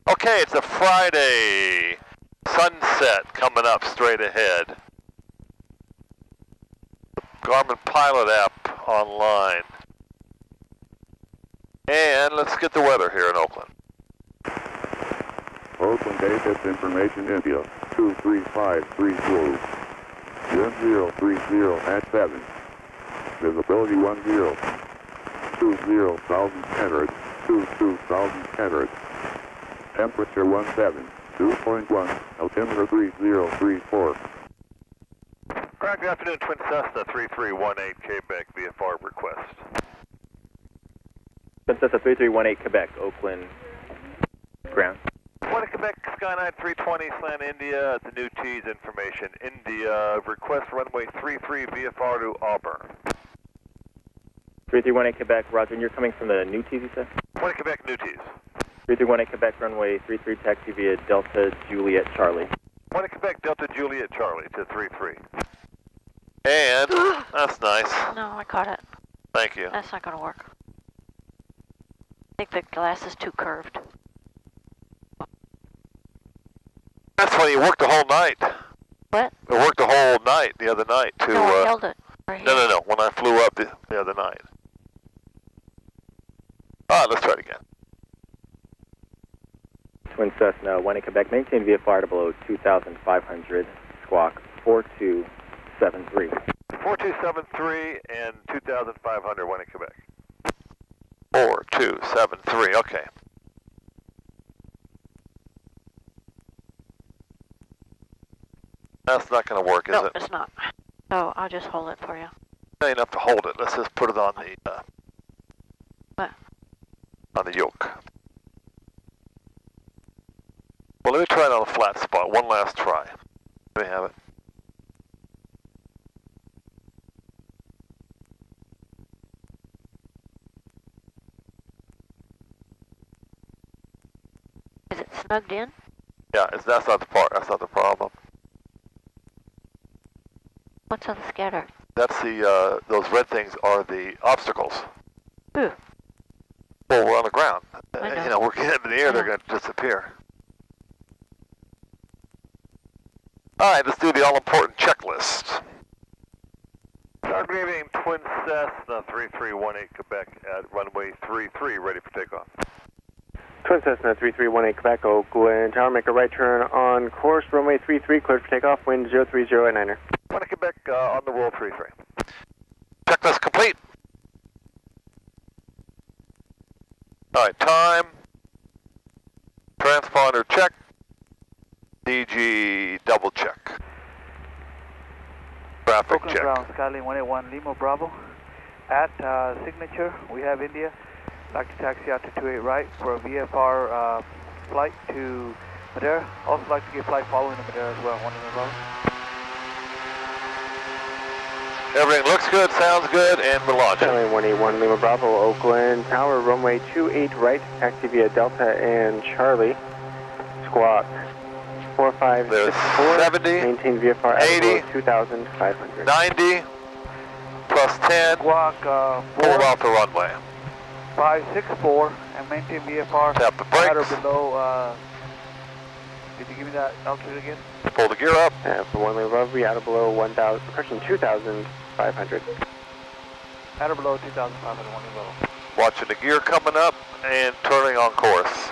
Okay, it's a Friday. Sunset coming up straight ahead. Garmin Pilot app online. And let's get the weather here in Oakland. Oakland Davis Information India 23532. Wind 030 at 7. Visibility 10. 20,000 Henry. 22,000 Henry. Temperature 17. 2.1. Altimeter 3034. Good afternoon, Twin Cessna 3318 Quebec VFR request. Twin Cessna 3318 Quebec, Oakland ground. One Quebec, Skyline 320, Slant India, at the new T's information. India, request runway 33 VFR to Auburn. 3318 Quebec, roger, and you're coming from the new T's, you said? One Quebec, new T's. 3318 Quebec, runway 33, taxi via Delta Juliet Charlie. One Quebec, Delta Juliet Charlie to 33. And, that's nice. No, I caught it. Thank you. That's not going to work. I think the glass is too curved. That's funny, you worked the whole night. What? I worked the whole night, the other night, to... No, I held it. Right here. No, when I flew up the other night. Let's try it again. Twin Cessna 18 Quebec, maintain VFR to below 2,500, squawk 4273. 4273 and 2,500, one in Quebec. 4273, okay. That's not going to work, is No, it? it's not. So I'll just hold it for you. You ain't have to hold it. Let's just put it on the What? On the yoke. Well, let me try it on a flat spot. One last try. Let me have it. Is it snugged in? Yeah, that's not the part. That's not the problem. What's on the scatter? That's the those red things are the obstacles. Ooh. Well, we're on the ground. I know. You know, we're getting in the air. They're going to disappear. All right, let's do the all-important checklist. Good evening, Twin Cessna 3318 Quebec at runway 33, ready for takeoff. Twin Cessna 3318 Quebec, Oakland Tower, make a right turn on course, runway 33, cleared for takeoff, wind 030 at 9er. One in Quebec on the roll 33. Checklist complete. All right, time, transponder check, DG double check, traffic Oakland check. Ground, Skyline 181 Lima Bravo. At signature, we have India. Like to taxi out to 28 right for a VFR flight to Madeira. Also like to get flight following to Madeira as well. 1 in Bravo. Everything looks good, sounds good, and we're launching. Skyline 181 Lima Bravo, Oakland Tower, runway 28 right, taxi via Delta and Charlie. Squawk 4564. 70, maintain VFR 80, 2,500. 90, plus 10, Squawk pull off the runway. 564 and maintain VFR Tap the at or brakes. below. Did you give me that altitude again? Pull the gear up. For 1 Lima Bravo, we out of below 1,000, approaching 2,500. At or below 2,500, 1 in Bravo. Watching the gear coming up and turning on course.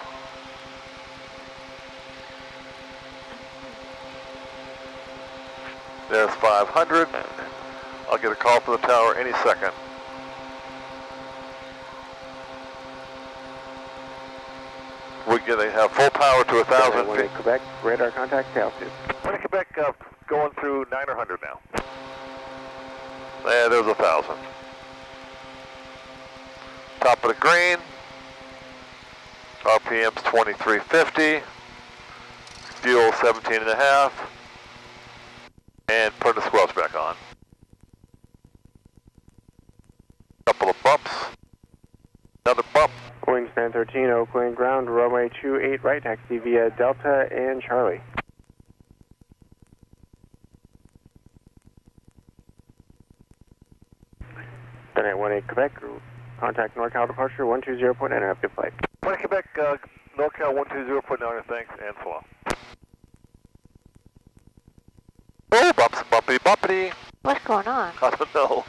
There's 500. I'll get a call from the tower any second. We're going to have full power to 1,000 1 feet. in Quebec, radar contact to altitude. One in Quebec going through 900 now. Yeah, there's 1,000. Top of the green. RPM's 2350. Fuel 17.5. And put the squelch back on. Couple of bumps. Another bump. Wingspan 13, Oakland ground, runway 28 right, taxi via Delta and Charlie. Skyline 18 Quebec, contact NorCal departure 120.9, have a good flight. One in Quebec NorCal 120.9, thanks, and so on. Oh, bumpity bumpity. What's going on? I don't know.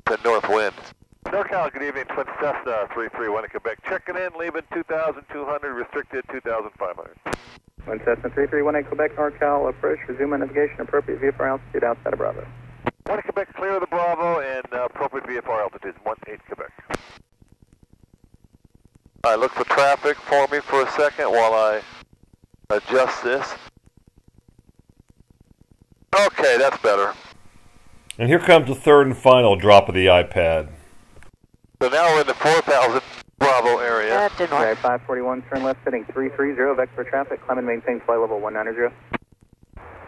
The north wind. NorCal, good evening, Twin Cessna 331 in Quebec. Checking in, leaving 2,200, restricted 2,500. Twin Cessna 3318 Quebec, NorCal, approach, resume on navigation, appropriate VFR altitude outside of Bravo. 1 Quebec, clear of the Bravo, and appropriate VFR altitude, 18 Quebec. All right, look for traffic for me for a second while I adjust this. Okay, that's better. And here comes the third and final drop of the iPad. So now we're in the 4,000 Bravo area. That didn't work. 541, turn left, heading 330, vector traffic, climb and maintain flight level 190.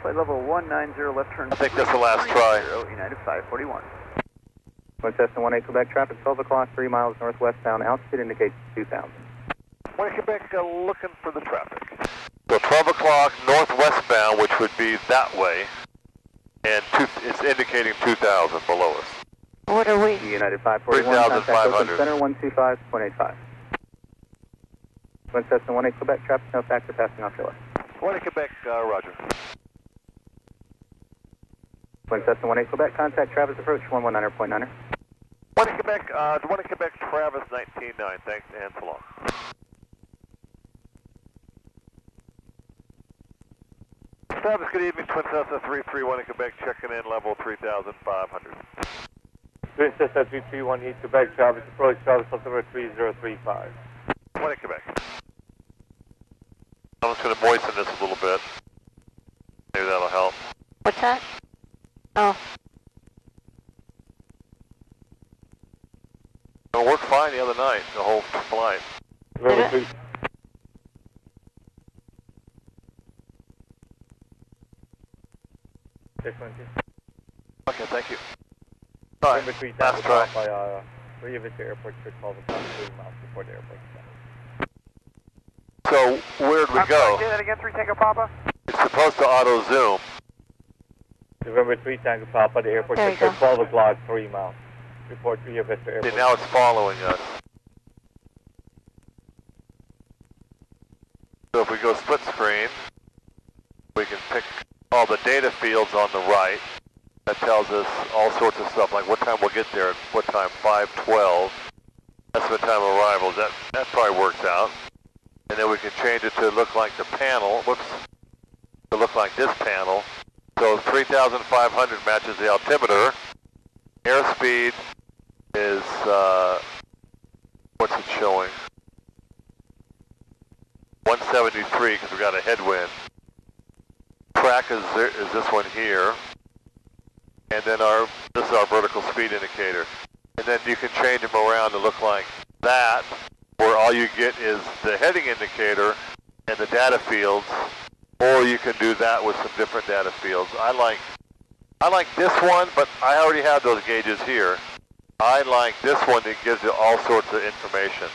Flight level 190, left turn. I think that's the last try. United 541. Twin Cessna 18 Quebec, traffic 12 o'clock, 3 miles northwestbound, altitude indicates 2,000. 1 Quebec, looking for the traffic. So 12 o'clock northwestbound, which would be that way, and it's indicating 2,000 below us. What are we? United 541, contact Oakland Center 125.85. Twin Cessna 18 Quebec, traffic no factor passing off your left. 1 Quebec, roger. Twin Cessna 18 Quebec, contact Travis approach 119.9er. 1 Quebec, 1 Quebec, Travis 19.9, thanks, and so long. Travis, good evening, Twin Cessna 331 in Quebec, checking in, level 3,500. Twin Cessna 331 East Quebec, Travis approach, Travis altimeter 3035. 1 Quebec. I'm just going to moisten this a little bit. Maybe that'll help. What's that? Oh. It worked fine the other night, the whole flight. Did it? Okay, thank you. All right, last try. By Riavita Airport, 12 o'clock, 3 miles before the airport. So, where'd we go? Say that again, 3 Tango Papa. It's supposed to auto-zoom. November 3 Tango Papa, the airport, There you go. 12 o'clock, 3 miles. Report Riavita Airport. See, now it's following us. So if we go split screen, we can pick all the data fields on the right. That tells us all sorts of stuff, like what time we'll get there, at what time, 5:12. That's the time of arrival. That probably works out. And then we can change it to look like the panel, to look like this panel. So 3,500 matches the altimeter. Airspeed is, what's it showing? 173, because we got a headwind. Track is this one here. And then this is our vertical speed indicator. And then you can change them around to look like that, where all you get is the heading indicator and the data fields, or you can do that with some different data fields. I like this one, but I already have those gauges here. I like this one that gives you all sorts of information.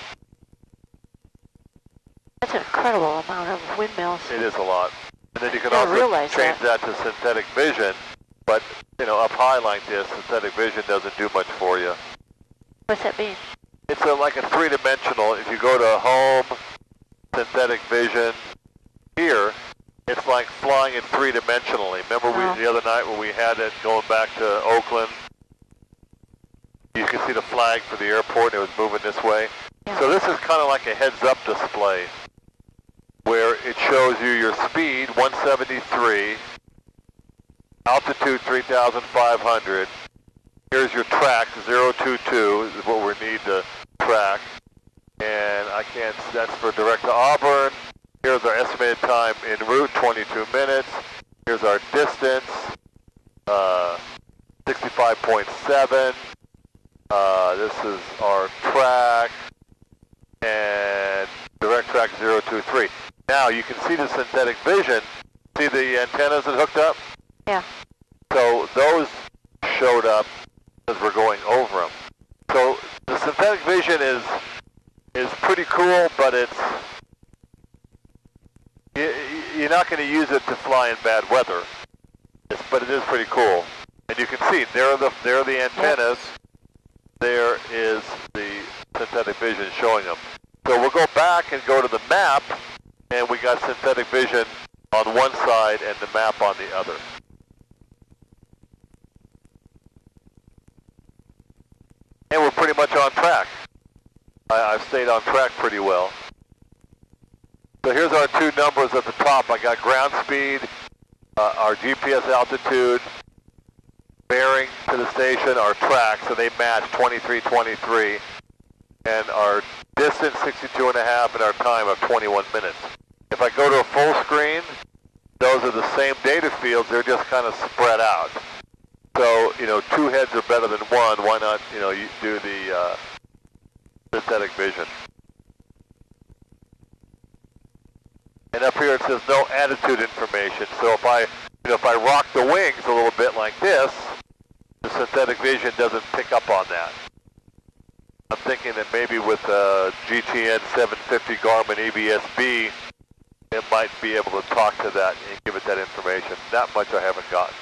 That's an incredible amount of windmills. It is a lot. And then you can I also realize change that to synthetic vision, but you know, up high like this, synthetic vision doesn't do much for you. What's that mean? It's like a three-dimensional. If you go to home, synthetic vision, here, it's like flying it three-dimensionally. Remember the other night when we had it going back to Oakland? You can see the flag for the airport, and it was moving this way. Yeah. So this is kind of like a heads-up display, where it shows you your speed, 173, altitude 3,500. Here's your track, 022 is what we need to track. And that's for direct to Auburn. Here's our estimated time en route, 22 minutes. Here's our distance, 65.7. This is our track, and direct track 023. Now you can see the synthetic vision. See the antennas that hooked up? Yeah. So those showed up as we're going over them. So the synthetic vision is pretty cool, but you're not going to use it to fly in bad weather. But it is pretty cool. And you can see there are the antennas. There is the synthetic vision showing them. So So we'll go back and go to the map, and we got synthetic vision on one side and the map on the other. And we're pretty much on track. I've stayed on track pretty well. So here's our two numbers at the top. I got ground speed, our GPS altitude, bearing to the station, our track, so they match 2323, and our distance 62.5 and our time of 21 minutes. If I go to a full screen, those are the same data fields, they're just kind of spread out. So, you know, two heads are better than one. Why not, you know, you do the synthetic vision. And up here it says no attitude information. So if I, you know, if I rock the wings a little bit like this, the synthetic vision doesn't pick up on that. I'm thinking that maybe with GTN 750 Garmin EBSB, it might be able to talk to that and give it that information. That much I haven't gotten.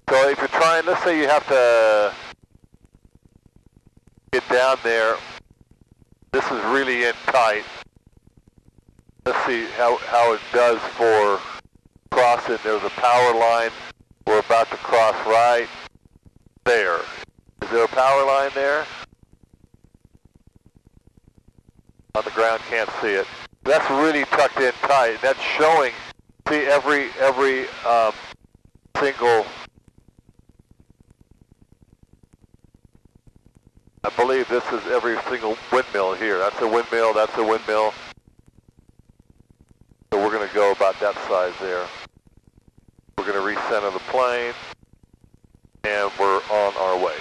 So if you're trying, let's say you have to get down there, this is really in tight. Let's see how it does for crossing. There's a power line. We're about to cross right there. Is there a power line there? On the ground, can't see it. That's really tucked in tight. That's showing, see every single, I believe this is every single windmill here. That's a windmill, that's a windmill. So we're going to go about that size there. We're going to recenter the plane, and we're on our way.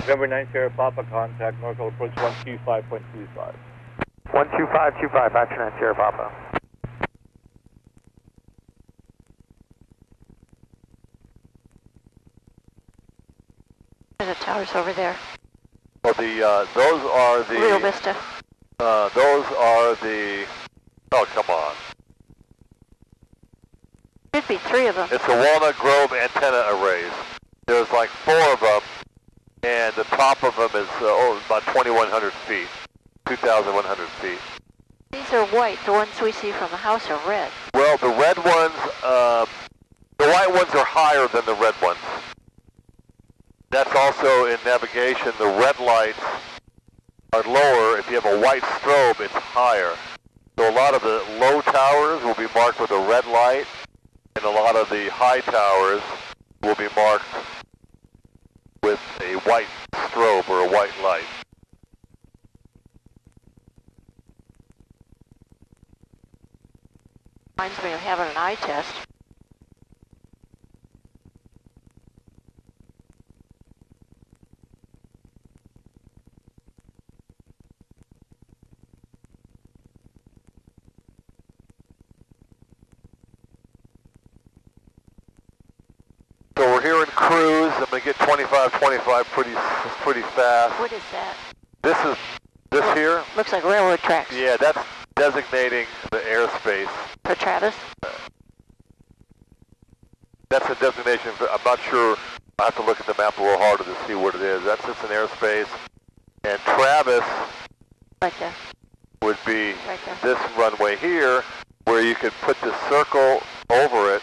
November 9 Sierra Papa, contact Norcal approach 125.25. 12525, Action 9 Sierra Papa. There's the towers over there. Well, those are the... Rio Vista. Those are the... Oh, come on. Should be three of them. It's the Walnut Grove antenna arrays. There's like 4 of them, and the top of them is about 2,100 feet, 2,100 feet. These are white. The ones we see from the house are red. Well, the red ones, the white ones are higher than the red ones. That's also in navigation. The red lights are lower. If you have a white strobe, it's higher. So a lot of the low towers will be marked with a red light, and a lot of the high towers will be marked with a white strobe or a white light. Reminds me of having an eye test. So we're here in cruise. I'm going to get 25 pretty fast. What is that? This here? Looks like railroad tracks. Yeah, that's designating the airspace. For Travis? That's a designation. I'm not sure. I have to look at the map a little harder to see what it is. That's just an airspace. And Travis Right there. would be Right there. this runway here, where you could put this circle over it,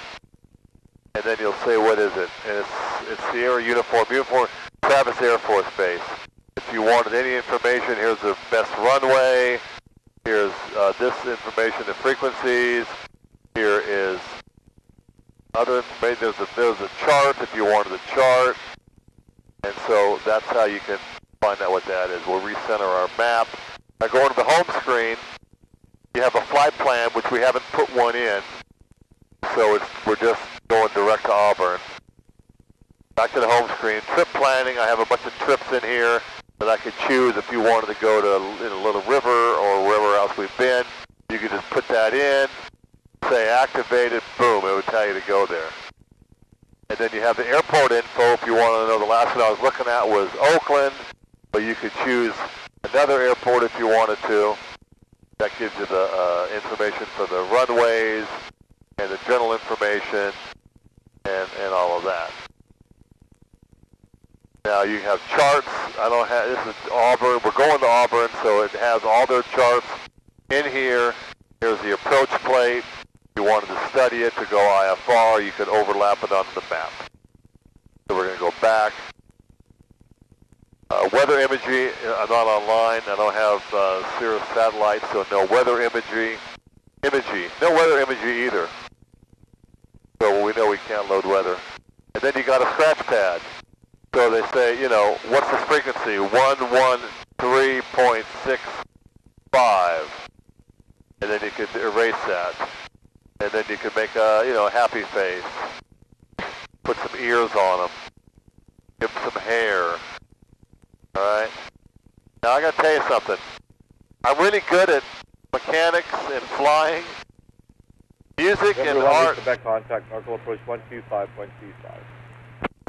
and then you'll say, what is it? And it's Sierra Uniform Travis Air Force Base. If you wanted any information, here's the best runway. Here's this information, the frequencies. Here is other information. There's a chart if you wanted a chart. And so that's how you can find out what that is. We'll recenter our map. Now going to the home screen, you have a flight plan, which we haven't put one in. So we're just going direct to Auburn. Back to the home screen. Trip planning, I have a bunch of trips in here that I could choose if you wanted to go to Little River or wherever else we've been. You could just put that in, say activated, boom, it would tell you to go there. And then you have the airport info if you want to know. The last one I was looking at was Oakland, but you could choose another airport if you wanted to. That gives you the information for the runways and the general information and all of that. Now you have charts. I don't have, this is Auburn. We're going to Auburn, so it has all their charts in here. Here's the approach plate. If you wanted to study it to go IFR, you could overlap it onto the map. So we're going to go back. Weather imagery, I'm not online. I don't have Cirrus satellites, so no weather imagery. No weather imagery either. So we know we can't load weather. And then you got a scratch pad. So they say, you know, what's the frequency? 113.65. And then you could erase that. And then you could make a, you know, happy face. Put some ears on them. Give them some hair. Alright? Now I gotta tell you something. I'm really good at mechanics and flying, music and art. Quebec contact, Norcal approach 125.25.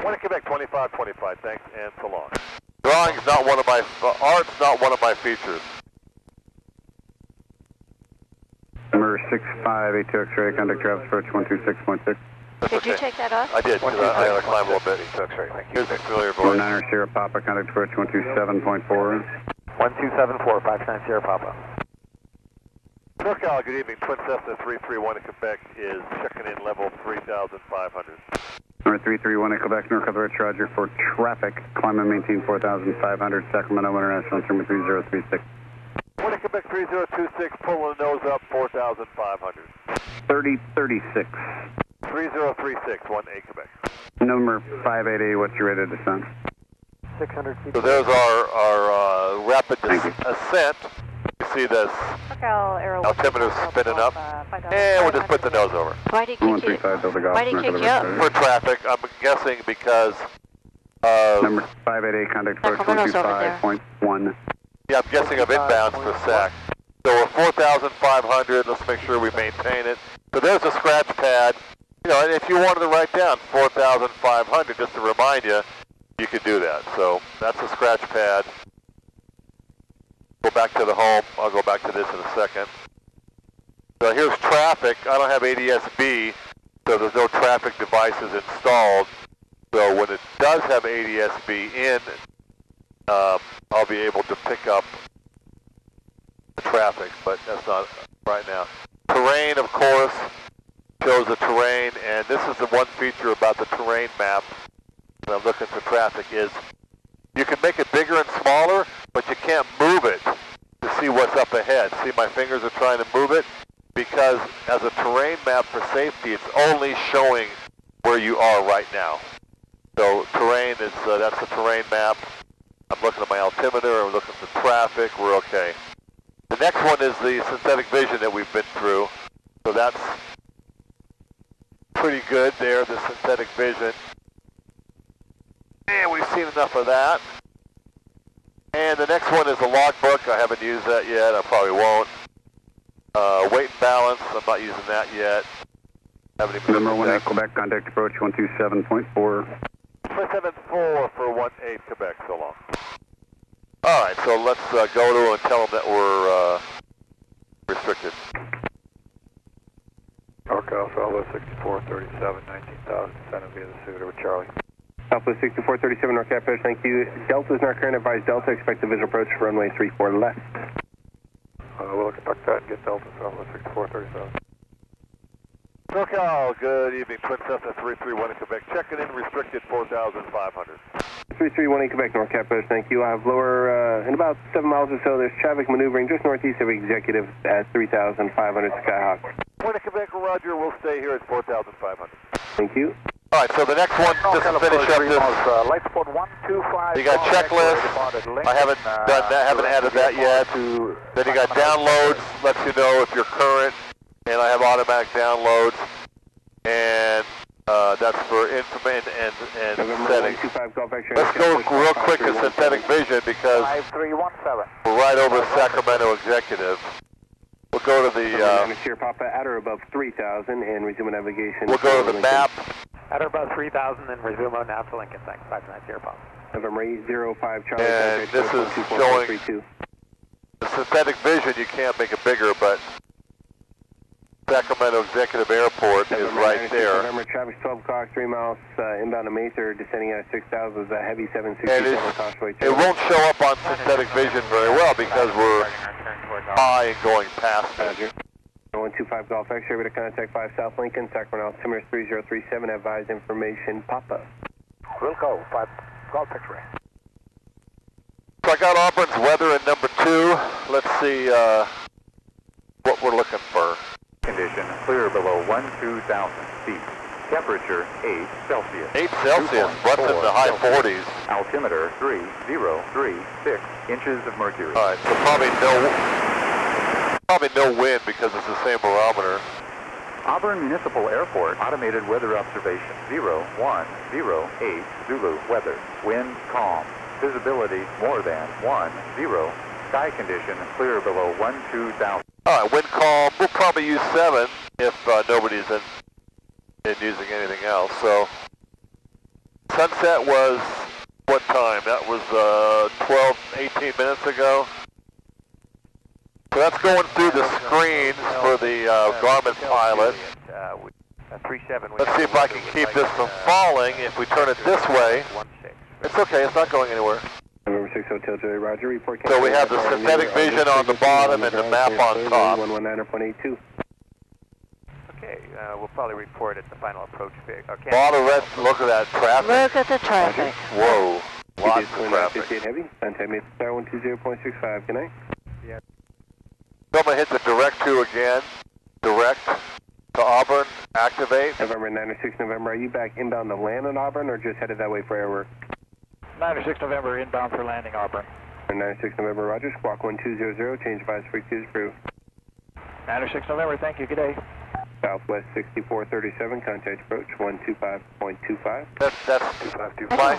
1 Quebec 2525, thanks, and so long. Drawing's not one of my, art's not one of my features. Number 6582 X-ray, contact Travis approach 126.6. Did you take that off? I did, because I gotta climb a little bit. Here's the familiar voice. 49er Sierra Papa, contact approach 127.4. 1274, 59 Sierra Papa. NorCal, good evening. Twin Cessna 331 in Quebec is checking in level 3,500. Number 331 in Quebec, NorCal Rich Roger for traffic. Climb and maintain 4,500, Sacramento International, terminal 3036. 1 in Quebec 3026, pulling the nose up 4,500. 3036. 3036, 1A Quebec. Number 588, what's your rate of descent? 600 feet. So there's our rapid ascent. You see this altimeter spinning up, and we'll just put the nose over. Why did he kick you? Why did he kick you up? For traffic, I'm guessing because of... Number 588, contact approach 125.1. Yeah, I'm guessing of inbounds for SAC. So we're 4,500, let's make sure we maintain it. So there's a scratch pad. You know, and if you wanted to write down 4,500, just to remind you, you could do that. So that's a scratch pad. Go back to the home. I'll go back to this in a second. So here's traffic. I don't have ADS-B, so there's no traffic devices installed. So when it does have ADS-B in, I'll be able to pick up the traffic, but that's not right now. Terrain, of course, shows the terrain, and this is the one feature about the terrain map when I'm looking for traffic is you can make it bigger and smaller, but you can't move it to see what's up ahead. See, my fingers are trying to move it because as a terrain map for safety, it's only showing where you are right now. So terrain is, that's the terrain map. I'm looking at my altimeter, I'm looking for traffic, we're okay. The next one is the synthetic vision that we've been through. So that's pretty good there, the synthetic vision. And we've seen enough of that. And the next one is a logbook. I haven't used that yet, I probably won't. Weight and balance, I'm not using that yet. Haven't even Number 1 Quebec, contact approach 127.4. 174 for 1-8 Quebec, so long. Alright, so let's go to them and tell them that we're restricted. NorCal, Southwest 6437, 19,000, descending via the Suitor with Charlie. Southwest 6437, NorCal approach, thank you. Delta is not current, advise Delta, expect the visual approach for runway 34 left. We'll conduct that and get Delta, Southwest 6437. NorCal, good evening. Twin Cessna 331 in Quebec. Checking in, restricted 4,500. 331 in Quebec, NorCal approach, thank you. I have lower, in about 7 miles or so, there's traffic maneuvering just northeast of Executive at 3,500 Skyhawk. Point of Quebec, Roger. We'll stay here at 4,500. Thank you. All right, so the next one, just to finish up this, light support 125. you got checklist. I haven't done that, haven't added that yet. Then you got downloads, lets you know if you're current, and I have automatic downloads, and that's for information and settings. Let's go real quick to synthetic vision because 5317. we're right over Sacramento Executive. We'll go to the, Sierra Papa at or above 3,000 and resume navigation. we'll go to the map. At or above 3,000 and resume on nav to Lincoln, thanks. 59 Sierra Papa. November 805 Charlie. And this is showing the synthetic vision. You can't make it bigger, but Sacramento Executive Airport is right there. November, traffic 12 o'clock, 3 miles inbound to Mesa, descending at 6,000 is a heavy 767 Causeway. It won't show up on synthetic vision very well because we're high and going past it. 125 Golf X-ray, to contact 5 South Lincoln, Sacramento, altimeter 3037, advise information, Papa. Wilco, 5 Golf X-ray. So I got Auburn's weather in number 2. Let's see what we're looking for. Condition clear below 12,000 feet. Temperature 8 Celsius. 8 Celsius, what's in the high 40s? Altimeter 3036 inches of mercury. All right, so probably no wind because it's the same barometer. Auburn Municipal Airport automated weather observation 0108 Zulu weather. Wind calm. Visibility more than 10. Sky condition clear below 12,000. All right, wind calm. We'll probably use 7 if nobody's in using anything else. So sunset was what time? That was 18 minutes ago. So that's going through the screens for the Garmin Pilot. Let's see if I can keep this from falling. If we turn it this way, it's okay. It's not going anywhere. November 6 Hotel Julie, Roger. Report. So we have the synthetic vision on the bottom and the map on top. 119.82. Okay, we'll probably report at the final approach fig. Okay. A lot of red. Look at that traffic. Look at the traffic. Whoa. Lots of traffic. Heavy. Contact me at 120.65. Good night. Yeah. So I'm going to hit the direct to again. Direct to Auburn. Activate. November 96 November. Are you back inbound to land on Auburn or just headed that way for air work? 96 November, inbound for landing, Auburn. 96 November, Roger. Squawk 1200, change advice frequency is approved. 96 November, thank you, good day. Southwest 6437, contact approach 125.25. That's 2525.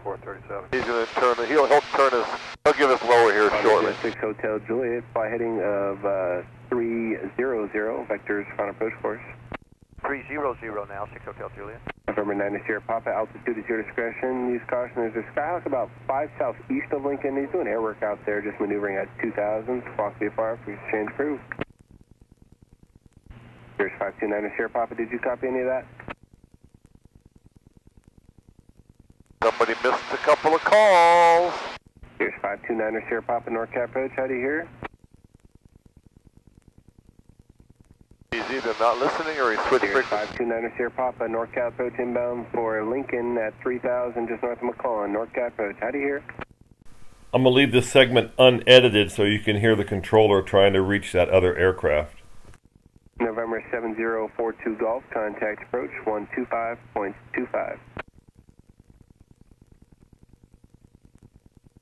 6437. He's going to turn. He'll turn us. He'll give us lower here shortly. 6 Hotel Juliet, fly heading of 300, vectors final approach course. 300 now, 6 Hotel Juliet. November 90 Sierra Papa, altitude is your discretion. Use caution. There's a Skyhawk about 5 southeast of Lincoln. He's doing air work out there, just maneuvering at 2,000. Squawk VFR, please change crew. Here's 529 Sierra Papa. Did you copy any of that? Somebody missed a couple of calls. Here's 529 Sierra Papa, NorCap approach. How do you hear? He's either not listening or he's switching frequency. 529 Sierra Papa, NorCal approach inbound for Lincoln at 3,000 just north of McClellan. NorCal approach. How do you hear? I'm going to leave this segment unedited so you can hear the controller trying to reach that other aircraft. November 7042 Golf, contact approach 125.25.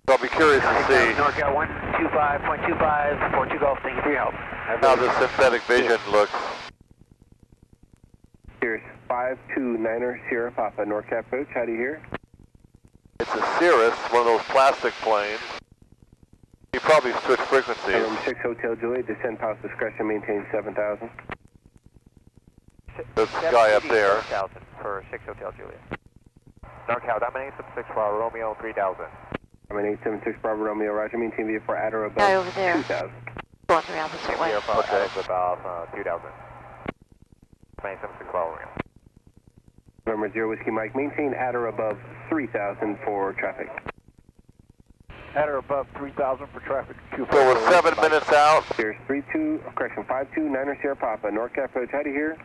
I'll be curious to see NorCal 125.25, 42 Golf, thank you for your help. how the synthetic vision looks. Here's 529 Sierra Papa, NorCal approach. How do you hear? It's a Cirrus, one of those plastic planes. You probably switch frequencies. November 6 Hotel Juliet, descend pilot's discretion, maintain 7,000. There's a guy up there. 7,000 for 6 Hotel Juliet. NorCal, dominate 76 for Romeo 3000. Dominate 76 Bravo Romeo, Roger, maintain VFR at or above Guy over there. 2,000. Going the opposite way. Okay. About 2,000. 76 Bravo Romeo. November 0 Whiskey Mike, maintain at or above 3,000 for traffic. At or above 3,000 for traffic. So we're 7 minutes out. Here's 529 Sierra Papa, NorCal approach. How do you hear?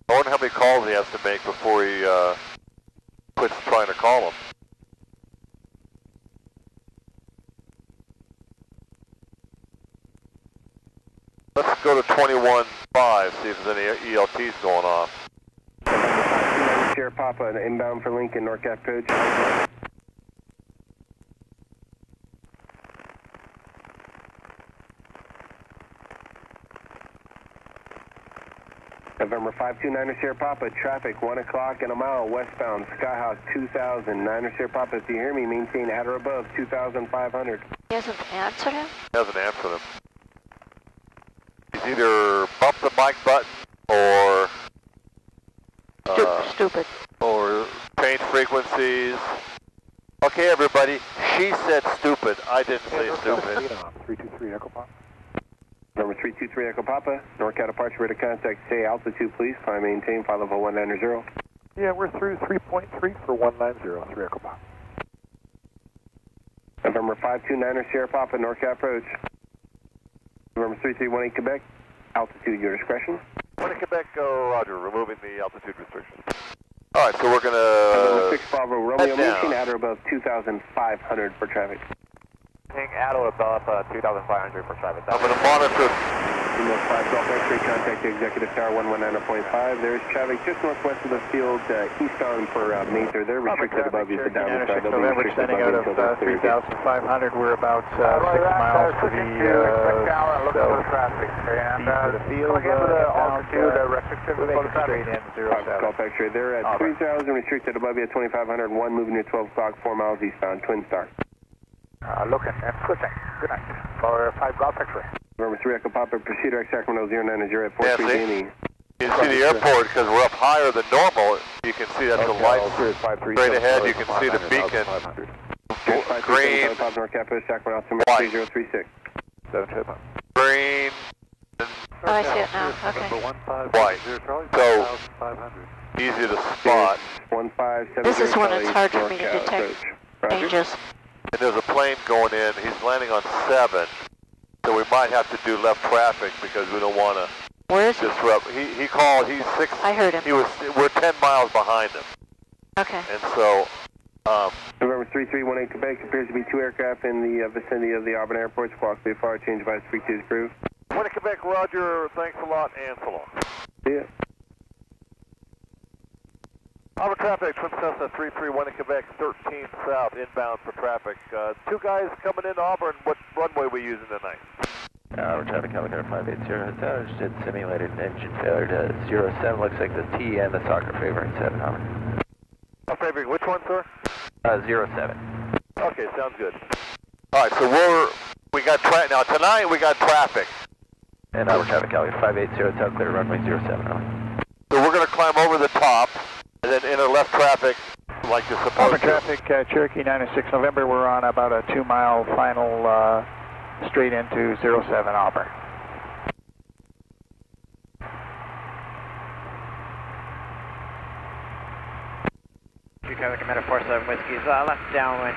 I wonder how many calls he has to make before he quits trying to call them. Let's go to 21.5, see if there's any ELTs going off. Sierra Papa, inbound for Lincoln, NorCal approach. November 529 Sierra Papa, traffic 1 o'clock and a mile westbound, Skyhawk 2000. 9 Sierra Papa, if you hear me, maintain at or above 2,500. He hasn't answered him? He hasn't answered him. He's either bumped the mic button or Stupid. or changed frequencies. Okay, everybody, she said stupid. I didn't say stupid. 323 Echo Pop. Number 323 Echo Papa, NorCal departure, ready to contact, say altitude please, climb maintain, flight level 190. Yeah, we're through 3.3 for 190, 3 Echo Papa. November 529er Sierra Papa, NorCal approach. November 3318 Quebec, altitude your discretion. 1 Quebec, go Roger, removing the altitude restriction. All right, so we're going to 6 Bravo Romeo, maintain at or above 2,500 for traffic. At or above 2,500 for traffic. I'm going to monitor. Email 5 Golf X-ray, contact the executive tower 119.5. There's traffic just northwest of the field, eastbound for Mather. They're restricted above you for downwind side. They'll be restricted descending out above of you until 3,500. We're about 6 miles to the the field. Altitude restricted for traffic. Straight in 07. Golf X-ray, they're at 3,000, restricted above you at 2,501, moving at 12 o'clock, 4 miles eastbound, Twin Star. Looking and switching. Good night. For 5 Golf X-ray. November 3 Echo Papa, Procedure X Sacramento 090 at 43 Danny. You can see the airport because we're up higher than normal. You can see that the lights straight ahead. You can see the beacon. Green, white, green, Oh, I see it now. Okay. white. So easy to spot. This is when it's hard for me to detect changes. And there's a plane going in. He's landing on 7. So we might have to do left traffic because we don't want to Where is he? disrupt. He called. He's 6. I heard him. We're 10 miles behind him. Okay. And so. November 3318 Quebec, appears to be 2 aircraft in the vicinity of the Auburn Airport. Squawk VFR, change by speak to his crew. 1 Quebec, Roger. Thanks a lot, and so long. See ya. Auburn traffic, Twin Cessna 331 in Quebec, 13th south, inbound for traffic. 2 guys coming in Auburn. What runway we using tonight? Auburn traffic, helicopter 580. Did simulated engine failure to 07. Looks like the T and the Soccer favoring 7 Auburn. Favoring which one, sir? 07. Okay, sounds good. All right, so we got now tonight we got traffic. And Auburn traffic, helicopter 580, top clear runway 07. Auburn. So we're going to climb over the top and then enter left traffic like you're supposed Auburn to. traffic, Cherokee 96 November. We're on about a 2-mile final straight into 07 Auburn. Traffic, Commander 47 Whiskey's left downwind,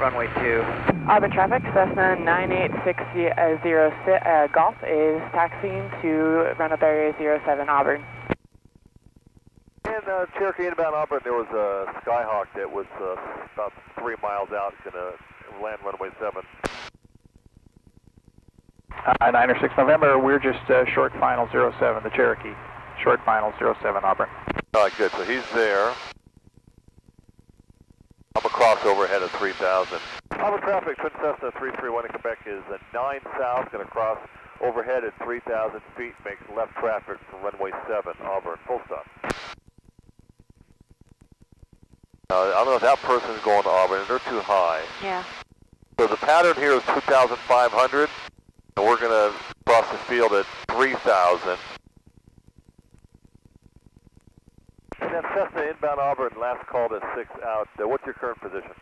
runway 2. Auburn traffic, Cessna 98606 Golf is taxiing to runoff area 07 Auburn. And Cherokee inbound Auburn, there was a Skyhawk that was about 3 miles out, going to land runway 7. 96 November, we're just short final 07, the Cherokee. Short final 07 Auburn. All right, good. So he's there. I'm a crossover ahead of 3,000. Auburn traffic, Twin Cessna 331 in Quebec is 9 south, going to cross overhead at 3,000 feet, makes left traffic for runway 7, Auburn, full stop. I don't know if that person's going to Auburn, they're too high. Yeah. So the pattern here is 2,500, and we're going to cross the field at 3,000. And then Cessna inbound Auburn, last call to 6 out. What's your current position?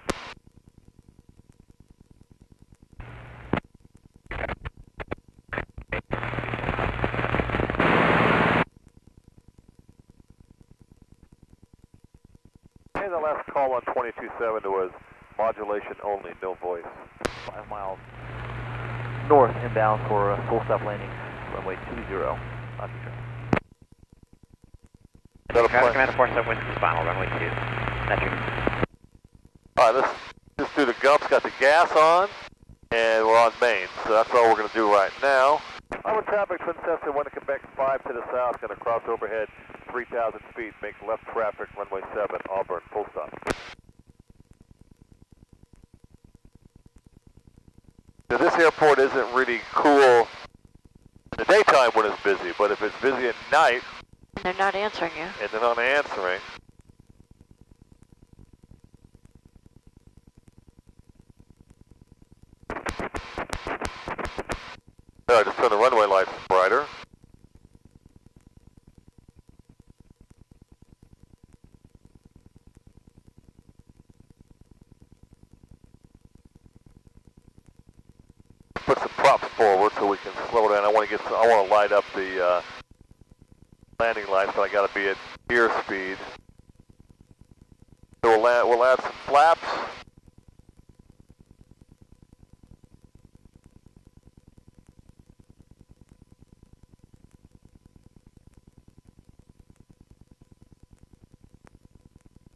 And the last call on 22.7 was modulation only, no voice. 5 miles north inbound for a full stop landing, runway 20. Commander 47 Whiskey's final, runway 2. Metric. All right, let's just do the gumps. Got the gas on, and we're on main. So that's all we're going to do right now. Auburn traffic, Twin Cessna 1 to Quebec, 5 to the south, going to cross overhead 3,000 feet, make left traffic, runway 7, Auburn, full stop. Now, this airport isn't really cool in the daytime when it's busy, but if it's busy at night, They're not answering you. and they're not answering. All right, just turn the runway lights brighter. Put some props forward so we can slow down. I want to light up the landing lights, but I got to be at gear speed. So we'll add some flaps.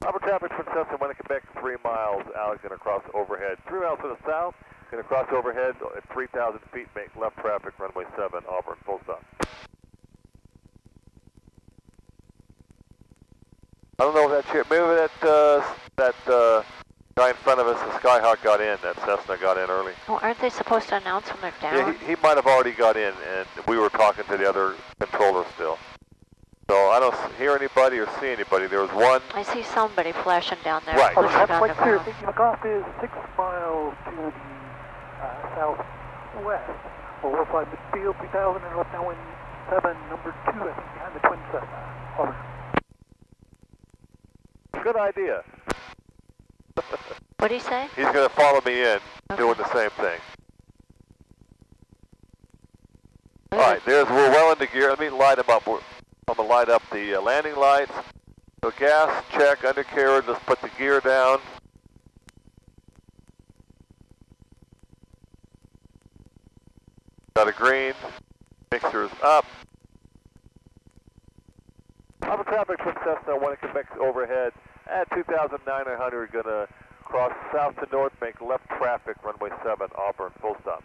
Upper traffic from Cessna, when Quebec, 3 miles out, going to cross overhead. 3 miles to the south, going to cross overhead at 3,000 feet, make left traffic, runway 7, Auburn, full stop. I don't know if that's maybe that guy in front of us, the Skyhawk, got in. That Cessna got in early. Well, aren't they supposed to announce when they're down? Yeah, he might have already got in, and we were talking to the other controller still. So I don't hear anybody or see anybody. There was one. I see somebody flashing down there. Right. Quite clear. Takeoff is 6 miles to the southwest. We'll fly midfield 3000 and left downwind 7, number 2, I think, behind the twin Cessna. Over. Good idea. What'd he say? He's going to follow me in, doing the same thing. All right, we're well into gear. Let me light him up. I'm going to light up the landing lights. So gas, check, undercarriage, let's put the gear down. Got a green, mixer's up. Upper traffic from Cessna, 1 Quebec overhead at 2,900, going to cross south to north, make left traffic, runway 7, Auburn, full stop.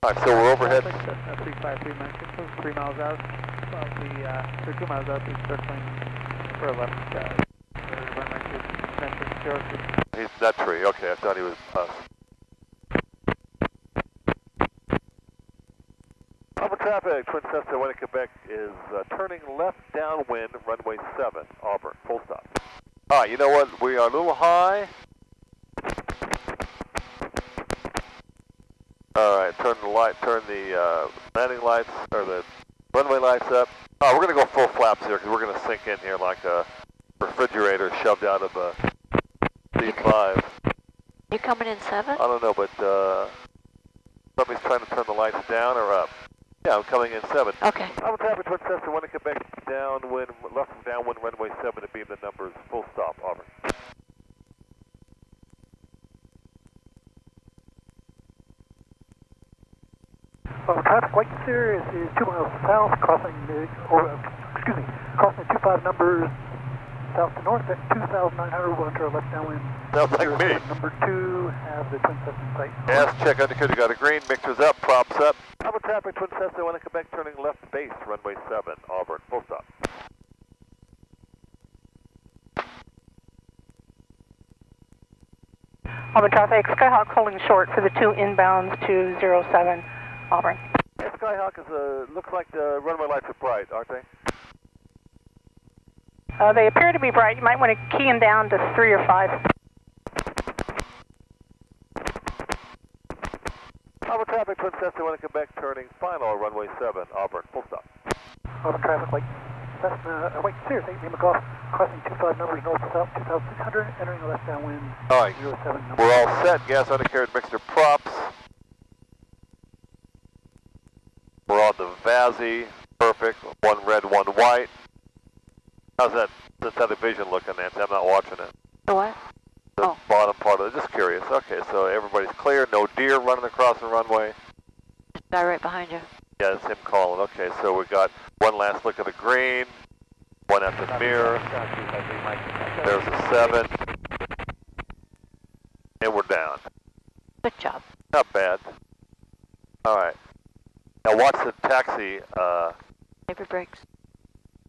All right, so we're overhead. 353 Mexico, 3 miles out. They're 2 miles out. He's circling for a left. He's that tree. Okay, I thought he was us. Upper traffic, Twin Cessna, 1 Quebec is turning left downwind, runway 7, Auburn, full stop. All right, you know what? We are a little high. All right, turn the landing lights, or the runway lights up. Oh, we're going to go full flaps here because we're going to sink in here like a refrigerator shoved out of a C5. You coming in 7? I don't know, but somebody's trying to turn the lights down or up. Yeah, I'm coming in 7. Okay. I'm a traffic Twin Cessna, 1 Quebec, downwind, left from downwind, runway 7 to beam the numbers, full stop, Auburn. Traffic light Sirius is 2 miles south, crossing the 25 numbers south to north at 2,900. We'll enter a left downwind. Sounds like me. Number 2, have the Twin Cessna sight. Gas check, undercarriage, got a green, mixers up, props up. Upper traffic, Twin Cessna, 1 Quebec, turning left base, runway 7, Auburn, full stop. Auburn traffic, Skyhawk holding short for the 2 inbounds to 07, Auburn. Yeah, Skyhawk looks like the runway lights are bright, aren't they? They appear to be bright. You might want to key them down to 3 or 5. Auburn traffic, Twin Cessna, 1 Quebec, turning final, runway 7, Auburn, full stop. Auburn traffic light Cessna, Sirius 8, name of golf, crossing 25 numbers north to south, 2,600, entering a left downwind. All right, 07 we're all set. Gas, undercarriage, mixer, props. We're on the VASI, perfect. 1 red, 1 white. How's that vision looking, Nancy? I'm not watching it. The what? The bottom part of it. Just curious. Okay, so everybody's clear. No deer running across the runway. Guy right behind you. Yeah, it's him calling. Okay, so we got one last look at the green. One at the mirror. There's a 7. And we're down. Good job. Not bad. All right. Now watch the taxi. Maybe brakes.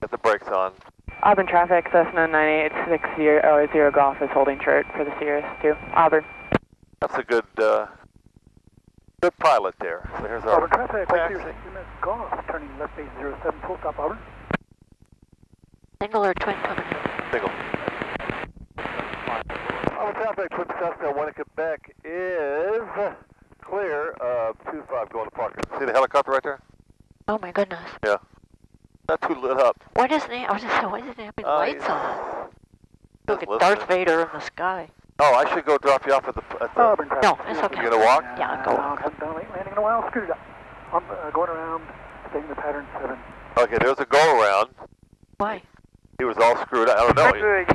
Get the brakes on. Auburn traffic, Cessna 9860 Golf is holding short for the Sirius 2. Auburn. That's a good pilot there. So here's our Auburn traffic, Sirius 8, Golf, turning left base 07, full stop, Auburn. Single or twin coming in? Single. Auburn traffic, Twin Cessna, 1 Quebec is clear of 25 going to Parker. See the helicopter right there? Oh my goodness. Yeah. Not too lit up. Why doesn't he? I was just saying, why doesn't he have his lights on? Look at listening. Darth Vader in the sky. Oh, I should go drop you off at the. No, it's okay. You gonna walk? Yeah, I'll go. Haven't done a late landing in a while. Screwed up. I'm going around, staying in the pattern 7. Okay, there was a go around. Why? He was all screwed up. I don't know. February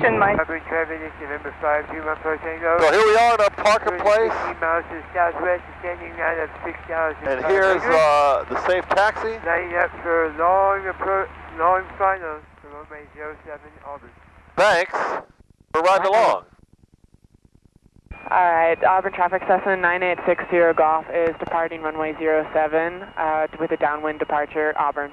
traffic is November 5, 214 Tango. So here we are in our Parker Place. 15 miles to the southwest, descending line of 6,000. And here's the safe taxi. Lighting up for long final for runway 07 Auburn. Thanks for riding along. Alright, Auburn traffic, Cessna 9860 Golf is departing runway 07 with a downwind departure, Auburn.